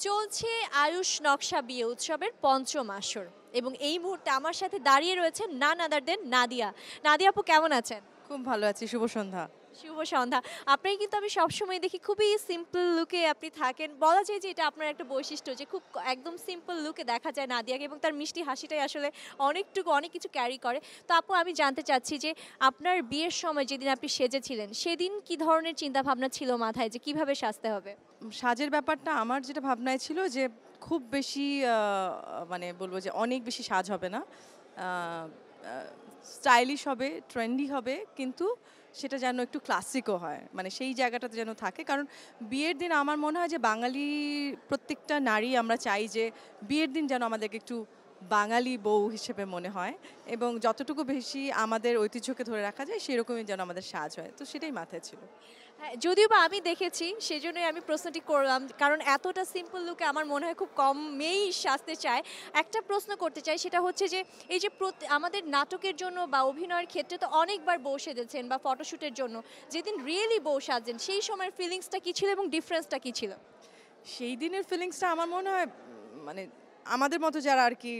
চলছে আয়ুষ নকশা বিয়ে উৎসবের পঞ্চম আসর এবং এই মুহূর্তে আমার সাথে দাঁড়িয়ে রয়েছেন নান আদার দেন নাদিয়া। নাদিয়া আপু কেমন আছেন? খুব ভালো আছি। শুভ সন্ধ্যা। শুভ সন্ধ্যা। আপনাকে কিন্তু আমি সবসময় দেখি খুবই সিম্পল লুকে আপনি থাকেন। বলা যায় যে এটা আপনার একটা বৈশিষ্ট্য যে খুব একদম সিম্পল লুকে দেখা যায় নাদিয়াকে এবং তার মিষ্টি হাসিটাই আসলে অনেক কিছু ক্যারি করে। তো আপু আমি জানতে চাচ্ছি যে আপনার বিয়ের সময় যেদিন আপনি সেজেছিলেন সেদিন কি ধরনের চিন্তাভাবনা ছিল মাথায় যে কিভাবে সাজতে হবে? সাজের ব্যাপারটা আমার যেটা ভাবনায় ছিল যে খুব বেশি মানে বলব যে অনেক বেশি সাজ হবে না। আ আ স্টাইলিশ হবে, ট্রেন্ডি হবে কিন্তু সেটা যেন একটু ক্লাসিকও হয়। মানে সেই জায়গাটাতে যেন থাকে। কারণ বিয়ের দিন আমার মনে হয় যে বাঙালি প্রত্যেকটা নারী আমরা চাই যে বিয়ের দিন যেন আমাদেরকে একটু বাঙালি বউ হিসেবে মনে হয় এবং যতটুকু বেশি আমাদের ঐতিহ্যকে ধরে রাখা যায় সেরকমই যেন আমাদের সাজ হয়। তো সেটাই মাথায় ছিল। হ্যাঁ, যদিও বা আমি দেখেছি সেজন্যই আমি প্রশ্নটি করলাম কারণ এতটা সিম্পল লুকে আমার মনে হয় খুব কম মেয়েই সাজতে চায়। একটা প্রশ্ন করতে চাই সেটা হচ্ছে যে এই যে আমাদের নাটকের জন্য বা অভিনয়ের ক্ষেত্রে তো অনেকবার বউ সেজেছেন বা ফটোশুটের জন্য যেদিন রিয়েলি বউ সাজেন সেই সময়ের ফিলিংসটা কী ছিল এবং ডিফারেন্সটা কী ছিল? সেই দিনের ফিলিংসটা আমার মনে হয় মানে আমাদের মতো যারা আর কি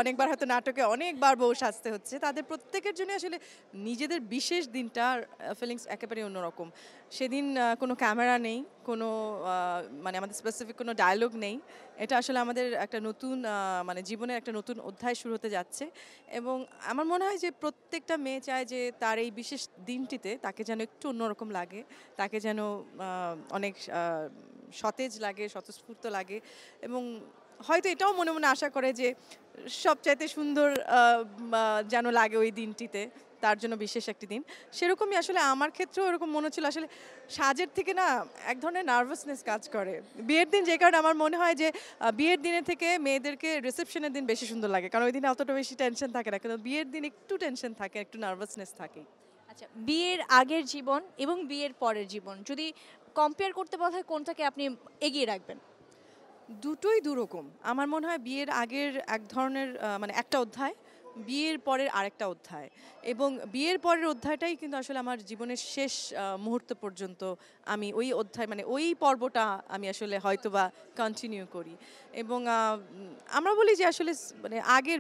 অনেকবার হয়তো নাটকে অনেকবার বউ সাজতে হচ্ছে তাদের প্রত্যেকের জন্য আসলে নিজেদের বিশেষ দিনটার ফিলিংস একেবারে অন্যরকম। সেদিন কোনো ক্যামেরা নেই, কোনো মানে আমাদের স্পেসিফিক কোনো ডায়ালগ নেই। এটা আসলে আমাদের একটা নতুন মানে জীবনের একটা নতুন অধ্যায় শুরু হতে যাচ্ছে এবং আমার মনে হয় যে প্রত্যেকটা মেয়ে চায় যে তার এই বিশেষ দিনটিতে তাকে যেন একটু অন্যরকম লাগে, তাকে যেন অনেক সতেজ লাগে, স্বতঃস্ফূর্ত লাগে এবং হয়তো এটাও মনে মনে আশা করে যে সবচাইতে সুন্দর যেন লাগে ওই দিনটিতে, তার জন্য বিশেষ একটি দিন। সেরকমই আসলে আমার ক্ষেত্রেও এরকম মনে হচ্ছিল আসলে সাজের থেকে না এক ধরনের নার্ভাসনেস কাজ করে বিয়ের দিন, যে কারণে আমার মনে হয় যে বিয়ের দিনের থেকে মেয়েদেরকে রিসেপশনের দিন বেশি সুন্দর লাগে, কারণ ওই দিনে অতটা বেশি টেনশন থাকে না, কিন্তু বিয়ের দিন একটু টেনশন থাকে, একটু নার্ভাসনেস থাকে। আচ্ছা, বিয়ের আগের জীবন এবং বিয়ের পরের জীবন যদি কম্পেয়ার করতে বলা হয় কোনটাকে আপনি এগিয়ে রাখবেন? দুটোই দুরকম। আমার মনে হয় বিয়ের আগের এক ধরনের মানে একটা অধ্যায়, বিয়ের পরের আরেকটা অধ্যায় এবং বিয়ের পরের অধ্যায়টাই কিন্তু আসলে আমার জীবনের শেষ মুহূর্ত পর্যন্ত আমি ওই অধ্যায় মানে ওই পর্বটা আমি আসলে হয়তোবা কন্টিনিউ করি এবং আমরা বলি যে আসলে মানে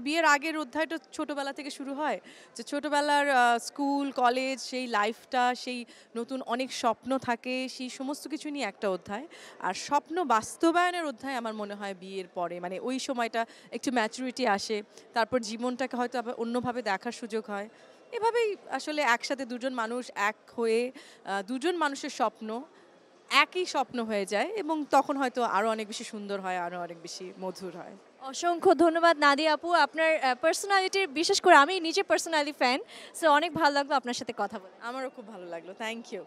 বিয়ের আগের অধ্যায়টা ছোটবেলা থেকে শুরু হয়। যে ছোটবেলার স্কুল, কলেজ সেই লাইফটা, সেই নতুন অনেক স্বপ্ন থাকে, সেই সমস্ত কিছু নিয়ে একটা অধ্যায়। আর স্বপ্ন বাস্তবায়নের অধ্যায় আমার মনে হয় বিয়ের পরে, মানে ওই সময়টা একটু ম্যাচুরিটি আসে, তারপর জীবনটাকে হয়তো আবার অন্যভাবে দেখার সুযোগ হয়। এভাবেই আসলে একসাথে দুজন মানুষ এক হয়ে দুজন মানুষের স্বপ্ন একই স্বপ্ন হয়ে যায় এবং তখন হয়তো আরও অনেক বেশি সুন্দর হয়, আরও অনেক বেশি মধুর হয়। অসংখ্য ধন্যবাদ নাদিয়া আপু। আপনার পার্সোনালিটির বিশেষ করে আমি নিজে পার্সোনালি ফ্যান। সো অনেক ভালো লাগলো আপনার সাথে কথা বলে। আমারও খুব ভালো লাগলো। Thank you.